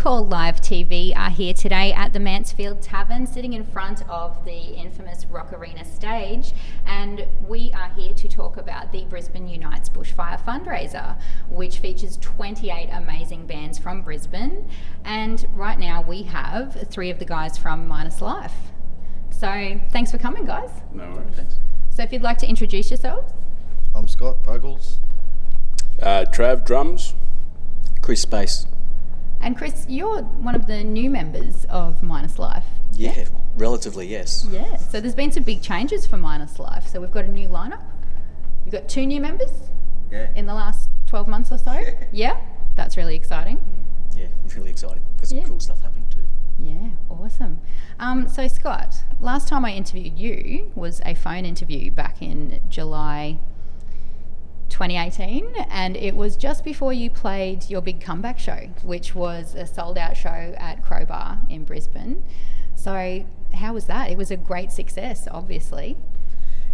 Call Live TV are here today at the Mansfield Tavern, sitting in front of the infamous Rock Arena stage, and we are here to talk about the Brisbane Unites Bushfire Fundraiser, which features 28 amazing bands from Brisbane, and right now we have 3 of the guys from Minus Life. So thanks for coming, guys. No worries. Thanks. So if you'd like to introduce yourselves. I'm Scott, vocals. Trav, drums. Chris, bass. And Chris, you're one of the new members of Minus Life. Yeah, relatively, yes. Yeah, so there's been some big changes for Minus Life. So we've got a new lineup. We've got 2 new members in the last 12 months or so. Yeah, that's really exciting. Yeah, really exciting. Got some cool stuff happening too. Yeah, awesome. So Scott, last time I interviewed you was a phone interview back in July 2018, and it was just before you played your big comeback show, which was a sold-out show at Crowbar in Brisbane. So how was that? It was a great success, obviously.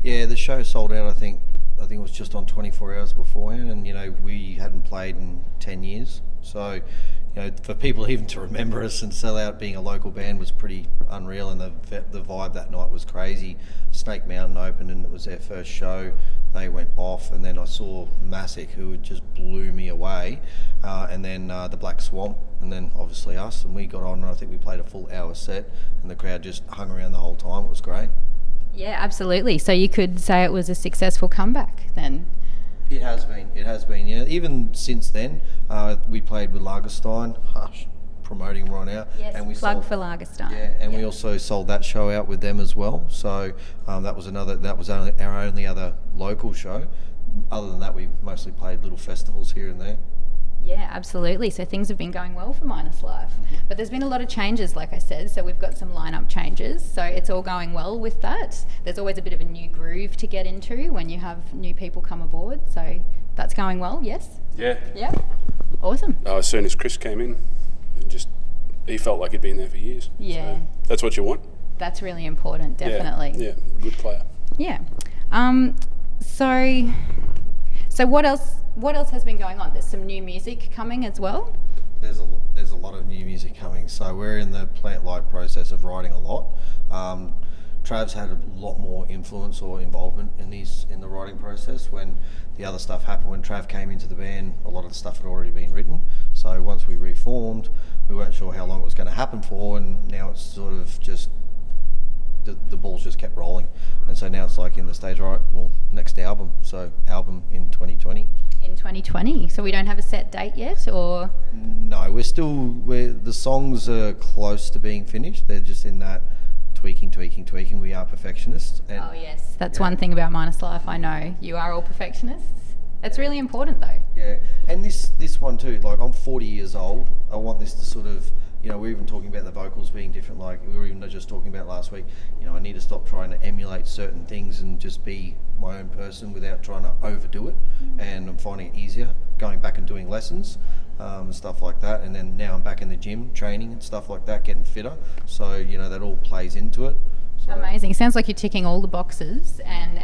Yeah, the show sold out, I think it was just on 24 hours beforehand, and we hadn't played in 10 years. So, for people even to remember us and sell out being a local band was pretty unreal, and the vibe that night was crazy. Snake Mountain opened and it was their first show. They went off, and then I saw Massic, who just blew me away, and then the Black Swamp, and then obviously us, and we got on, and I think we played a full hour set, and the crowd just hung around the whole time. It was great. Yeah, absolutely. So you could say it was a successful comeback then? It has been, yeah. Even since then, we played with Lagerstein, promoting right now. Yes, and we plug for Lagerstein. Yeah, and we also sold that show out with them as well. So that was our only other local show. Other than that, we mostly played little festivals here and there. Yeah, absolutely. So things have been going well for Minus Life. But there's been a lot of changes, like I said, so we've got some lineup changes. So it's all going well with that. There's always a bit of a new groove to get into when you have new people come aboard. So that's going well, yes? Yeah. Yeah. Awesome. As soon as Chris came in, he felt like he'd been there for years. Yeah. So that's what you want. That's really important, definitely. Yeah, good player. Yeah. So what else has been going on? There's some new music coming as well? There's a lot of new music coming. So we're in the plant-like process of writing a lot. Trav's had a lot more influence or involvement in the writing process. When the other stuff happened, when Trav came into the band, a lot of the stuff had already been written. So once we reformed, we weren't sure how long it was going to happen for, and now it's sort of just the balls just kept rolling, and so now it's like in the stage, right, well, next album. So album in 2020. In 2020. So we don't have a set date yet, or? No, the songs are close to being finished. They're just in that tweaking. We are perfectionists. And oh yes, that's one thing about Minus Life. I know you are all perfectionists. It's really important though. Yeah, and this one too. Like, I'm 40 years old. I want this to sort of, we're even talking about the vocals being different. Like we were even just talking about last week. I need to stop trying to emulate certain things and just be my own person without trying to overdo it. And I'm finding it easier going back and doing lessons and stuff like that. And then now I'm back in the gym training and stuff like that, getting fitter. So that all plays into it. So. Amazing. Sounds like you're ticking all the boxes and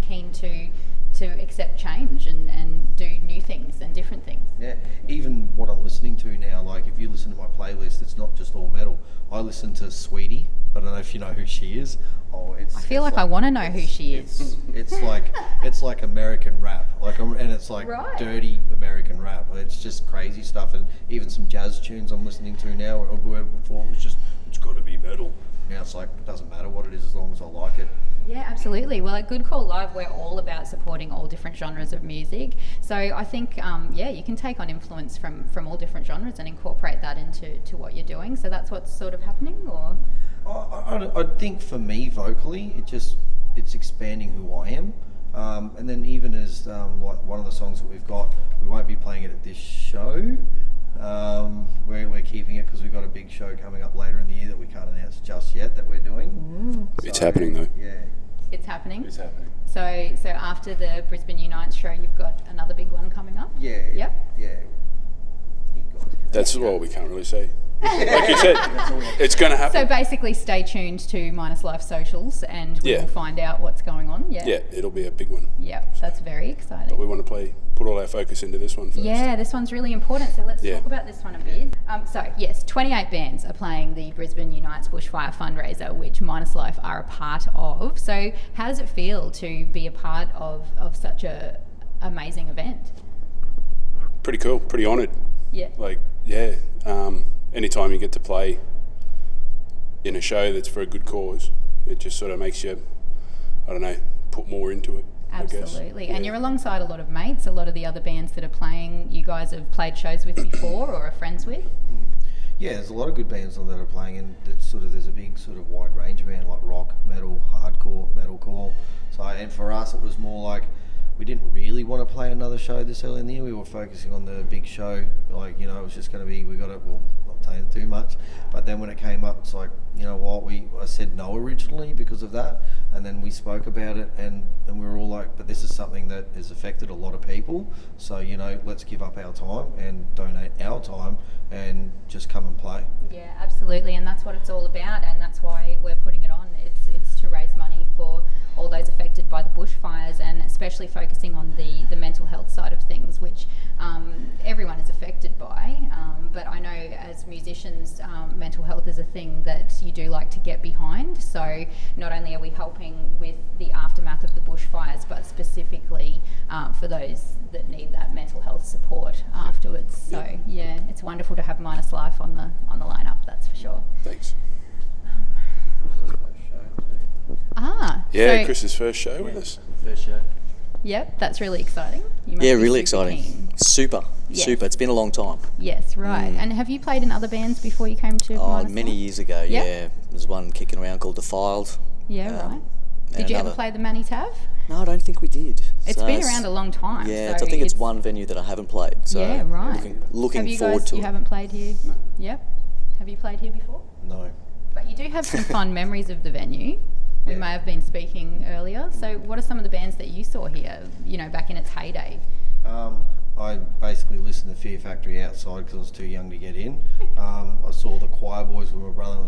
keen to accept change and do new things and different things. Yeah, even what I'm listening to now, like if you listen to my playlist, it's not just all metal. I listen to Sweetie. I don't know if you know who she is. I feel like I want to know who she is. It's like American rap, and it's like dirty American rap. It's just crazy stuff, and even some jazz tunes I'm listening to now. Where before it was just, it's got to be metal. Now it's like, it doesn't matter what it is as long as I like it. Yeah, absolutely. Well, at Good Call Live, we're all about supporting all different genres of music. So I think, you can take on influence from all different genres and incorporate that into what you're doing. So that's what's sort of happening, or? I think for me, vocally, it's expanding who I am. And then even as like one of the songs that we've got, we won't be playing it at this show. We're keeping it because we've got a big show coming up later in the year that we can't announce just yet that we're doing. So, it's happening though. Yeah. It's happening? It's happening. So after the Brisbane Unites show, you've got another big one coming up? Yeah. Yep. Yeah. That's all we can't really say. Like you said, it's going to happen. So basically, stay tuned to Minus Life socials, and we Yeah. will find out what's going on. Yeah. Yeah, it'll be a big one. Yep, that's very exciting. But we want to put all our focus into this one first. Yeah, this one's really important, so let's Yeah. talk about this one a bit. So, yes, 28 bands are playing the Brisbane Unites Bushfire Fundraiser, which Minus Life are a part of. So, how does it feel to be a part of such a amazing event? Pretty cool, pretty honoured. Yeah. Like, yeah, anytime you get to play in a show that's for a good cause, it just sort of makes you, I don't know, put more into it. Absolutely. I guess. And you're alongside a lot of mates, a lot of the other bands that are playing, you guys have played shows with before or are friends with? Yeah, there's a lot of good bands on that are playing, and it's there's a big sort of wide range of band like rock, metal, hardcore, metalcore. So, and for us, it was more like we didn't really want to play another show this early in the year. We were focusing on the big show, like it was just going to be not saying too much, but then when it came up, it's like I said no originally because of that, and then we spoke about it, and we were all like, but this is something that has affected a lot of people, so let's give up our time and donate our time and just come and play. Yeah, absolutely, and that's what it's all about, and that's why we're putting it on. It's to raise money for all those affected by the bushfires, and especially focusing on the mental health side of things, which everyone is affected by. But I know as musicians, mental health is a thing that you do like to get behind. So not only are we helping with the aftermath of the bushfires, but specifically for those that need that mental health support afterwards. So yeah, it's wonderful to have Minus Life on the lineup. That's for sure. Thanks. So, Chris's first show with us. First show. Yep, that's really exciting. You must Yeah, be really super exciting. keen. Super. Yes. It's been a long time. Yes, right. And have you played in other bands before you came to Minus Many Life? years ago, Yep. yeah. There's one kicking around called Defiled. Yeah, right. and Did you ever another- play the Manny Tav? No, I don't think we did. It's So been around a long time. Yeah, so I think it's one venue that I haven't played. So Yeah, right. Looking have you forward guys, to you it. haven't played here? No. Yep. Have you played here before? No. But you do have some fond memories of the venue. We may have been speaking earlier. So what are some of the bands that you saw here, back in its heyday? I basically listened to Fear Factory outside because I was too young to get in. I saw the Choir Boys with my brother.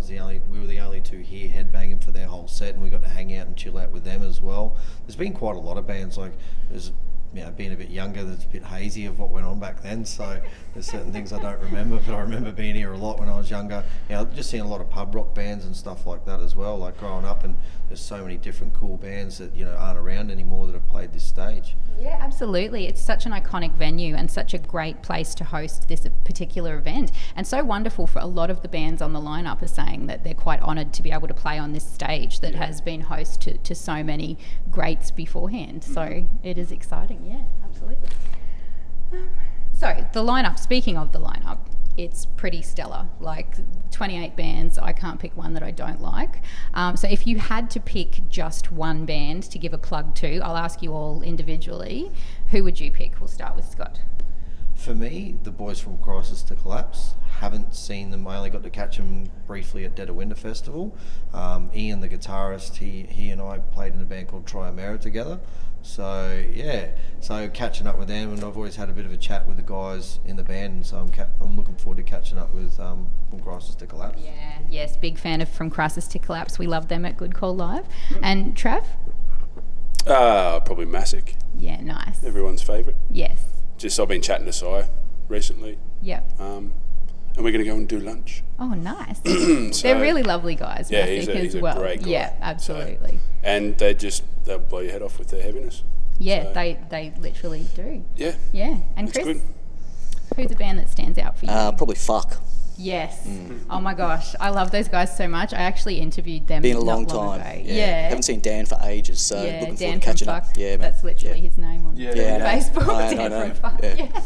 We were the only two here headbanging for their whole set, and we got to hang out and chill out with them as well. There's been quite a lot of bands. Like there's being a bit younger, that's a bit hazy of what went on back then. So there's certain things I don't remember, but I remember being here a lot when I was younger. Just seeing a lot of pub rock bands and stuff like that as well. Like growing up, and there's so many different cool bands that aren't around anymore that have played this stage. Yeah, absolutely. It's such an iconic venue and such a great place to host this particular event. And so wonderful for a lot of the bands on the lineup are saying that they're quite honoured to be able to play on this stage that has been host to so many greats beforehand. So it is exciting, yeah, absolutely. So the lineup, speaking of the lineup, it's pretty stellar. Like 28 bands, I can't pick one that I don't like. So if you had to pick just one band to give a plug to, I'll ask you all individually, who would you pick? We'll start with Scott. For me, the boys from Crisis to Collapse. Haven't seen them. I only got to catch them briefly at Dead of Winter Festival. Ian, the guitarist, he and I played in a band called Triomera together. So catching up with them, and I've always had a bit of a chat with the guys in the band, and so I'm looking forward to catching up with From Crisis to Collapse. Yeah, yes, big fan of From Crisis to Collapse. We love them at Good Call Live. And Trav? Probably Massic. Yeah, nice. Everyone's favourite. Yes. Just I've been chatting to Si recently. Yep. And we're going to go and do lunch. Oh, nice. So, They're really lovely guys. Yeah, Massic he's as a well. great guy. Yeah, absolutely. And they'll blow your head off with their heaviness. Yeah, So- they literally do. Yeah. Yeah. And It's Chris, good. who's a band that stands out for you? Probably Fuck. Yes. Oh my gosh, I love those guys so much. I actually interviewed them Been a not long long time. ago. Yeah. Haven't seen Dan for ages, so Yeah, looking Dan forward to catching from up. Fuck. Yeah, man. That's literally his name on Yeah, I know. Facebook. I Dan know. from Fuck. Yeah. Yeah.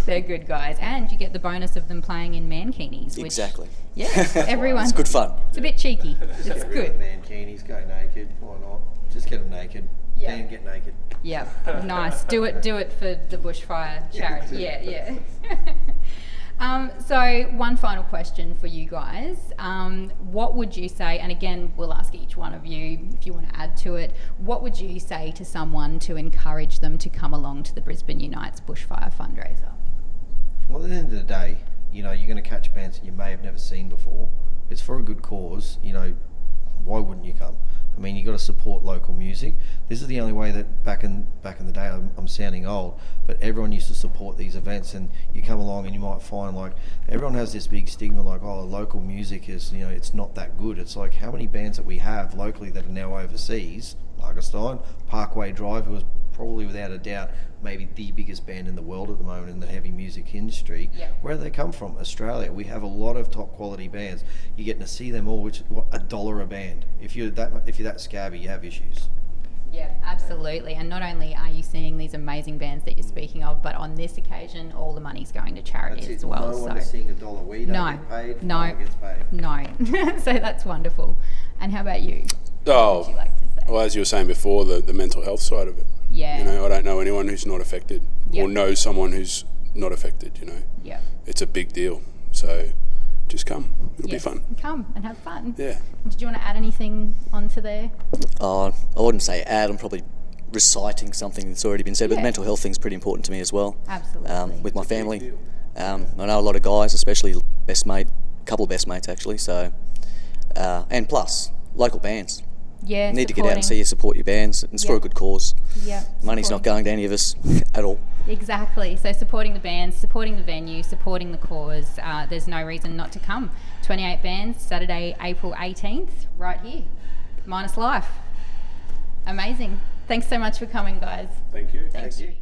They're good guys, and you get the bonus of them playing in mankinis. Which, Exactly. Yeah, everyone. It's good fun. It's a bit cheeky. It's good. Mankinis, go naked. Why not? Just get them naked. Yeah. Dan, get naked. Yeah, nice. Do it for the bushfire charity. Yeah. So one final question for you guys. What would you say, and again, we'll ask each one of you if you want to add to it, what would you say to someone to encourage them to come along to the Brisbane Unites Bushfire Fundraiser? Well, at the end of the day, You know, you're going to catch bands that you may have never seen before. It's for a good cause. You know, why wouldn't you come? I mean, you got to support local music. This is the only way that back in the day, I'm sounding old, but everyone used to support these events. And you come along and you might find like everyone has this big stigma, like, oh, local music is, you know, it's not that good. It's like how many bands that we have locally that are now overseas, Lagerstein, Parkway Drive, who is probably without a doubt maybe the biggest band in the world at the moment in the heavy music industry. Yeah. Where do they come from? Australia. We have a lot of top quality bands. You're getting to see them all, which is $1 a band. If you're that scabby, you have issues. Yeah, absolutely. And not only are you seeing these amazing bands that you're speaking of, but on this occasion, all the money's going to charity as well. No one is seeing $1. We don't get paid. No, one gets paid. no. So that's wonderful. And how about you? Oh, What would you like to say? well, as you were saying before, the mental health side of it. Yeah. You know, I don't know anyone who's not affected Yep. or knows someone who's not affected, you know. Yeah. It's a big deal. So just come. It'll Yes, be fun. Come and have fun. Yeah. Did you want to add anything onto there? I wouldn't say add. I'm probably reciting something that's already been said, but Yeah. the mental health thing's pretty important to me as well. Absolutely. With my family. I know a lot of guys, especially couple of best mates actually. So, and plus local bands. Yeah. Need to get out and see you support your bands. It's for a good cause. Yeah. Money's not going to any of us at all. Exactly. So supporting the bands, supporting the venue, supporting the cause. There's no reason not to come. 28 bands, Saturday, April 18th, right here. Minus Life. Amazing. Thanks so much for coming, guys. Thank you. Thank you.